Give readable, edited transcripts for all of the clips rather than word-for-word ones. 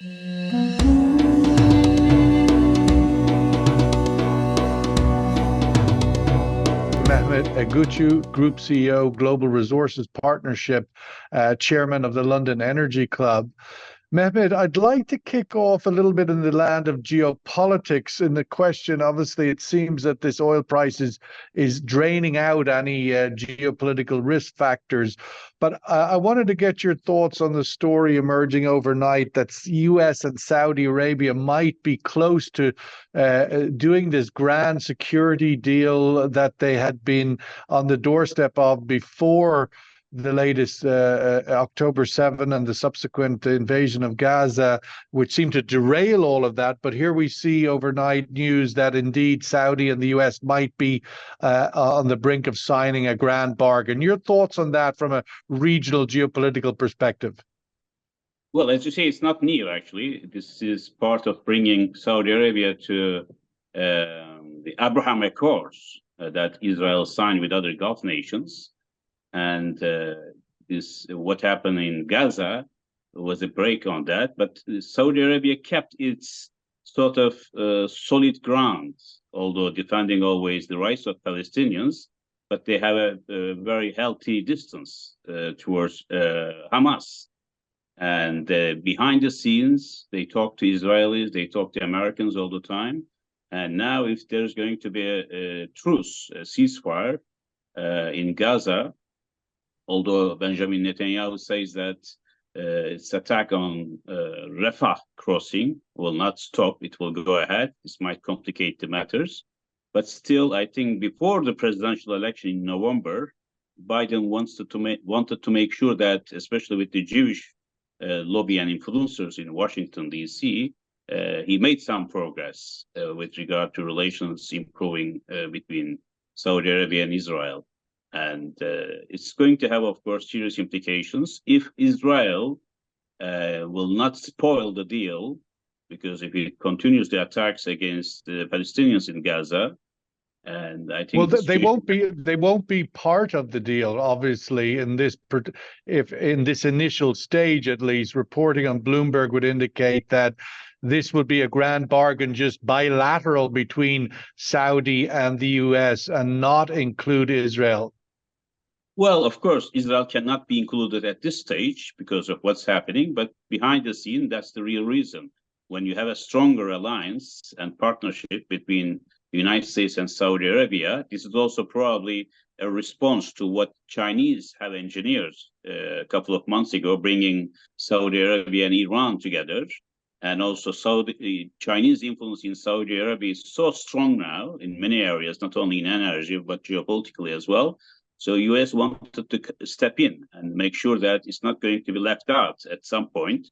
Mehmet, Öğütçü, Group CEO, Global Resources Partnership, Chairman of the London Energy Club. Mehmet, I'd like to kick off a little bit in the land of geopolitics in the question. Obviously, it seems that this oil price is draining out any geopolitical risk factors. But I wanted to get your thoughts on the story emerging overnight that US and Saudi Arabia might be close to doing this grand security deal that they had been on the doorstep of before the latest October 7 and the subsequent invasion of Gaza, which seemed to derail all of that. But here we see overnight news that indeed Saudi and the US might be on the brink of signing a grand bargain. Your thoughts on that from a regional geopolitical perspective? Well, as you say, it's not new, actually. This is part of bringing Saudi Arabia to the Abraham Accords that Israel signed with other Gulf nations. And what happened in Gaza was a break on that. But Saudi Arabia kept its sort of solid ground, although defending always the rights of Palestinians. But they have a very healthy distance towards Hamas. And behind the scenes, they talk to Israelis, they talk to Americans all the time. And now if there's going to be a truce, a ceasefire in Gaza, although Benjamin Netanyahu says that its attack on Rafah crossing will not stop, it will go ahead. This might complicate the matters. But still, I think before the presidential election in November, Biden wanted to make sure that, especially with the Jewish lobby and influencers in Washington, D.C., he made some progress with regard to relations improving between Saudi Arabia and Israel. And it's going to have, of course, serious implications if Israel will not spoil the deal, because if it continues the attacks against the Palestinians in Gaza, and I think they won't be part of the deal, obviously, in this initial stage, at least. Reporting on Bloomberg would indicate that this would be a grand bargain, just bilateral between Saudi and the US, and not include Israel. Well, of course, Israel cannot be included at this stage because of what's happening, but behind the scene, that's the real reason. When you have a stronger alliance and partnership between the United States and Saudi Arabia, this is also probably a response to what Chinese have engineered a couple of months ago, bringing Saudi Arabia and Iran together. And also Chinese influence in Saudi Arabia is so strong now in many areas, not only in energy, but geopolitically as well. So US wanted to step in and make sure that it's not going to be left out at some point.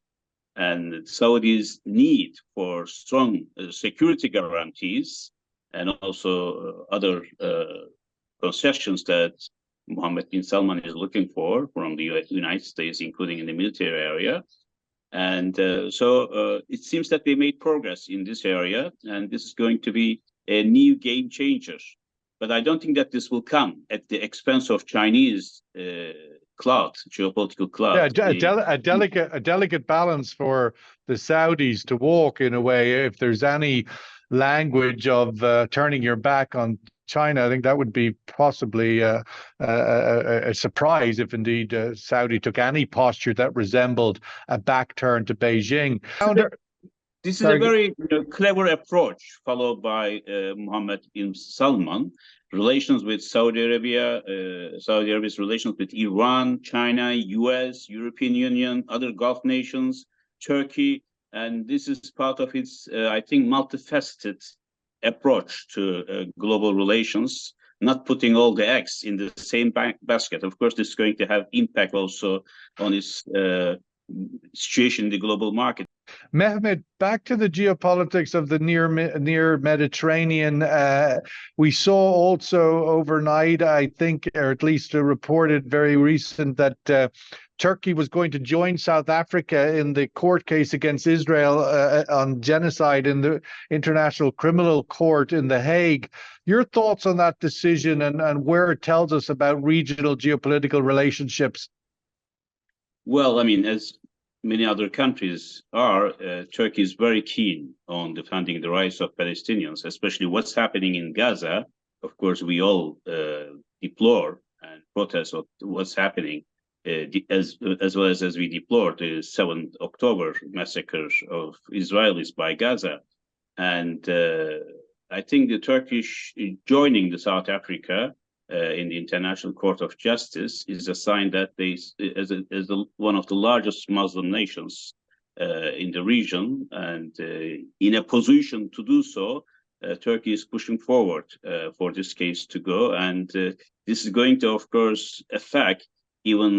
And Saudi's need for strong security guarantees and also other concessions that Mohammed bin Salman is looking for from the United States, including in the military area. And so it seems that they made progress in this area, and this is going to be a new game changer. But I don't think that this will come at the expense of Chinese geopolitical clout. Yeah, a delicate balance for the Saudis to walk in a way. If there's any language of turning your back on China, I think that would be possibly a surprise if indeed Saudi took any posture that resembled a back turn to Beijing. This is a very clever approach followed by Mohammed bin Salman. Relations with Saudi Arabia, Saudi Arabia's relations with Iran, China, US, European Union, other Gulf nations, Turkey, and this is part of its, I think, multifaceted approach to global relations, not putting all the eggs in the same basket. Of course, this is going to have impact also on its situation in the global market. Mehmet, back to the geopolitics of the near Mediterranean. We saw also overnight, I think, or at least reported very recent, that Turkey was going to join South Africa in the court case against Israel on genocide in the International Criminal Court in The Hague. Your thoughts on that decision and where it tells us about regional geopolitical relationships? Well, I mean, as many other countries are, Turkey is very keen on defending the rights of Palestinians, especially what's happening in Gaza. Of course, we all deplore and protest what's happening, as well as we deplore the 7th October massacre of Israelis by Gaza. And I think the Turkish joining the South Africa in the International Court of Justice is a sign that they, as one of the largest Muslim nations in the region, and in a position to do so, Turkey is pushing forward for this case to go. And this is going to, of course, affect, even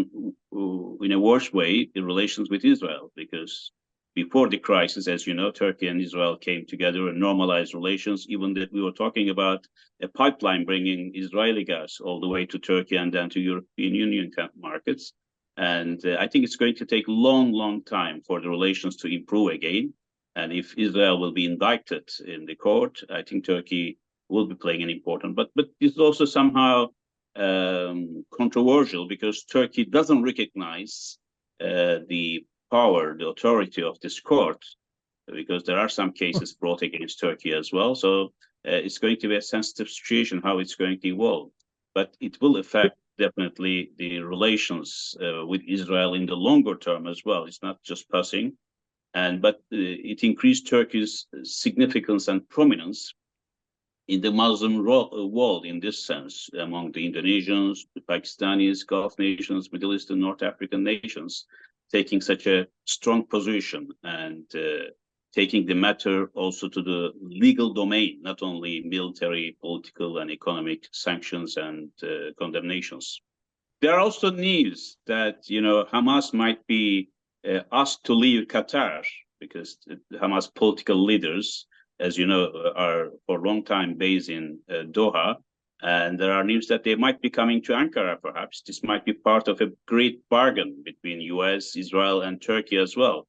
in a worse way, the relations with Israel, because before the crisis, as you know, Turkey and Israel came together and normalized relations, even that we were talking about a pipeline bringing Israeli gas all the way to Turkey and then to European Union markets. And I think it's going to take a long, long time for the relations to improve again. And if Israel will be indicted in the court, I think Turkey will be playing an important, but it's also somehow controversial, because Turkey doesn't recognize the power, the authority of this court, because there are some cases brought against Turkey as well. So it's going to be a sensitive situation how it's going to evolve, but it will affect definitely the relations with Israel in the longer term as well. It's not just passing, but it increased Turkey's significance and prominence in the Muslim world in this sense, among the Indonesians, the Pakistanis, Gulf nations, Middle Eastern, North African nations, taking such a strong position and taking the matter also to the legal domain, not only military, political, and economic sanctions and condemnations. There are also news that, Hamas might be asked to leave Qatar, because the Hamas political leaders, as you know, are for a long time based in Doha. And there are news that they might be coming to Ankara, perhaps. This might be part of a great bargain between US, Israel, and Turkey as well,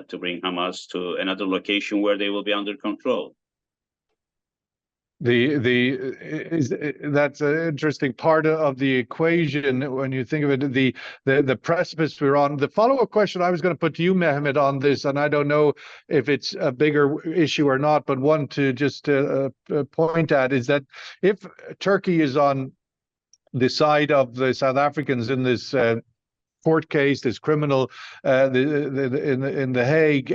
to bring Hamas to another location where they will be under control. That's an interesting part of the equation when you think of it. The precipice we're on. The follow-up question I was going to put to you, Mehmet, on this, and I don't know if it's a bigger issue or not, but one to just point at is that if Turkey is on the side of the South Africans in this court case, this criminal in the Hague.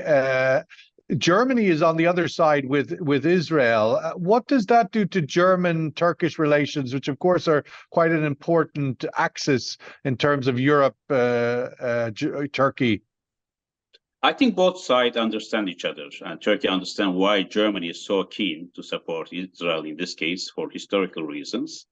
Germany is on the other side with Israel. What does that do to German-Turkish relations, which of course are quite an important axis in terms of Europe, Turkey? I think both sides understand each other, and Turkey understands why Germany is so keen to support Israel in this case for historical reasons.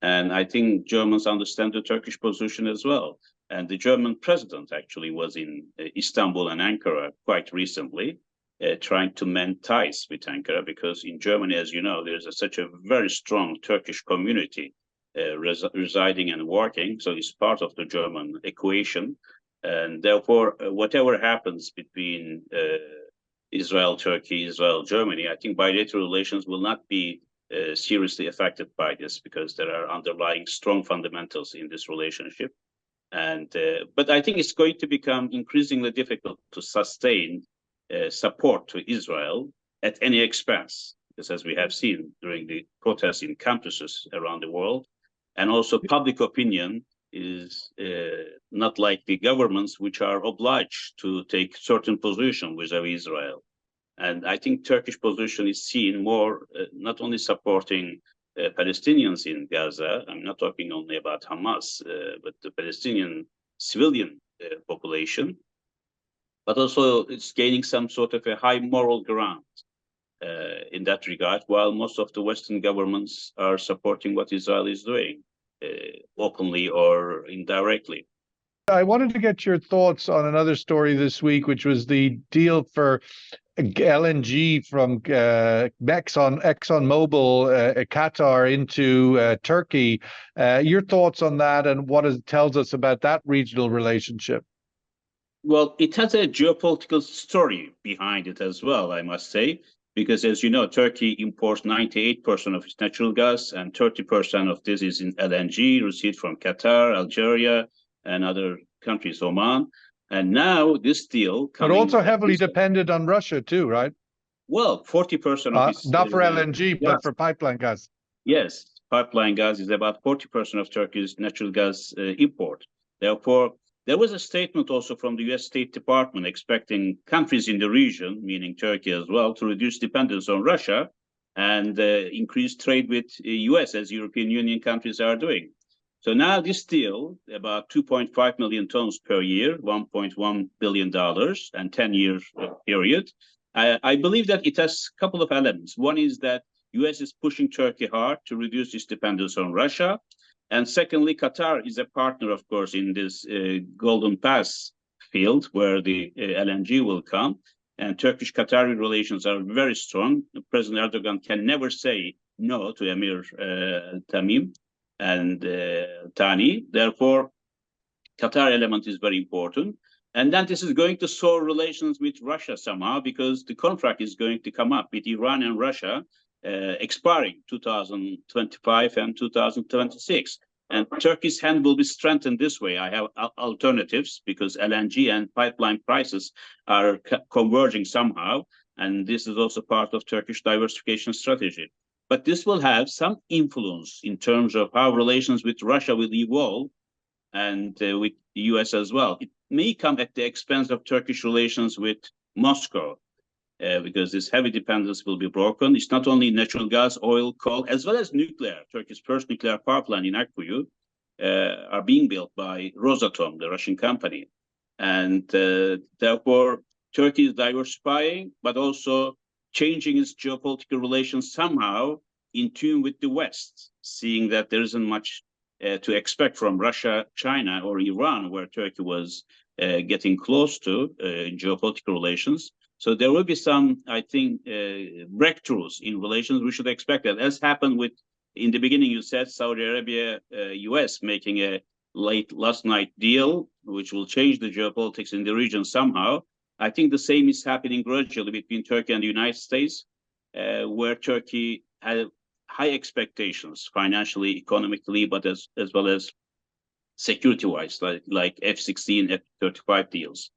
And I think Germans understand the Turkish position as well. And the German president actually was in Istanbul and Ankara quite recently, trying to mend ties with Ankara, because in Germany, as you know, there's such a very strong Turkish community residing and working. So it's part of the German equation. And therefore, whatever happens between Israel, Turkey, Israel, Germany, I think bilateral relations will not be seriously affected by this, because there are underlying strong fundamentals in this relationship. And but I think it's going to become increasingly difficult to sustain support to Israel at any expense, because as we have seen during the protests in campuses around the world, and also public opinion is not like the governments which are obliged to take certain position vis-a-vis Israel. And I think Turkish position is seen more not only supporting Palestinians in Gaza. I'm not talking only about Hamas, but the Palestinian civilian population, but also it's gaining some sort of a high moral ground in that regard, while most of the Western governments are supporting what Israel is doing, openly or indirectly. I wanted to get your thoughts on another story this week, which was the deal for LNG from ExxonMobil, Qatar into Turkey. Your thoughts on that and what it tells us about that regional relationship? Well, it has a geopolitical story behind it as well, I must say, because as you know, Turkey imports 98% of its natural gas, and 30% of this is in LNG received from Qatar, Algeria, and other countries, Oman. And now this deal But coming, also heavily dependent on Russia too, right? well, 40% of its Not for LNG, gas. but for pipeline gas. Yes, pipeline gas is about 40% of Turkey's natural gas import. Therefore, there was a statement also from the US State Department expecting countries in the region, meaning Turkey as well, to reduce dependence on Russia and increase trade with US as European Union countries are doing. So now this deal, about 2.5 million tons per year, $1.1 billion and 10-year period. I believe that it has a couple of elements. One is that US is pushing Turkey hard to reduce its dependence on Russia. And secondly, Qatar is a partner, of course, in this Golden Pass field where the LNG will come. And Turkish-Qatari relations are very strong. President Erdogan can never say no to Emir Tamim and Thani. Therefore, Qatar element is very important. And then this is going to sour relations with Russia somehow because the contract is going to come up with Iran and Russia expiring 2025 and 2026. And Turkey's hand will be strengthened this way. I have alternatives because LNG and pipeline prices are converging somehow. And this is also part of Turkish diversification strategy. But this will have some influence in terms of how relations with Russia will evolve and with the US as well. It may come at the expense of Turkish relations with Moscow. Because this heavy dependence will be broken. It's not only natural gas, oil, coal, as well as nuclear. Turkey's first nuclear power plant in Akkuyu are being built by Rosatom, the Russian company. And therefore, Turkey is diversifying, but also changing its geopolitical relations somehow in tune with the West, seeing that there isn't much to expect from Russia, China, or Iran, where Turkey was getting close to in geopolitical relations. So there will be some, I think, breakthroughs in relations. We should expect that. As happened with, in the beginning, you said Saudi Arabia, US making a late last night deal, which will change the geopolitics in the region somehow. I think the same is happening gradually between Turkey and the United States, where Turkey had high expectations financially, economically, but as well as security-wise, like F-16, F-35 deals.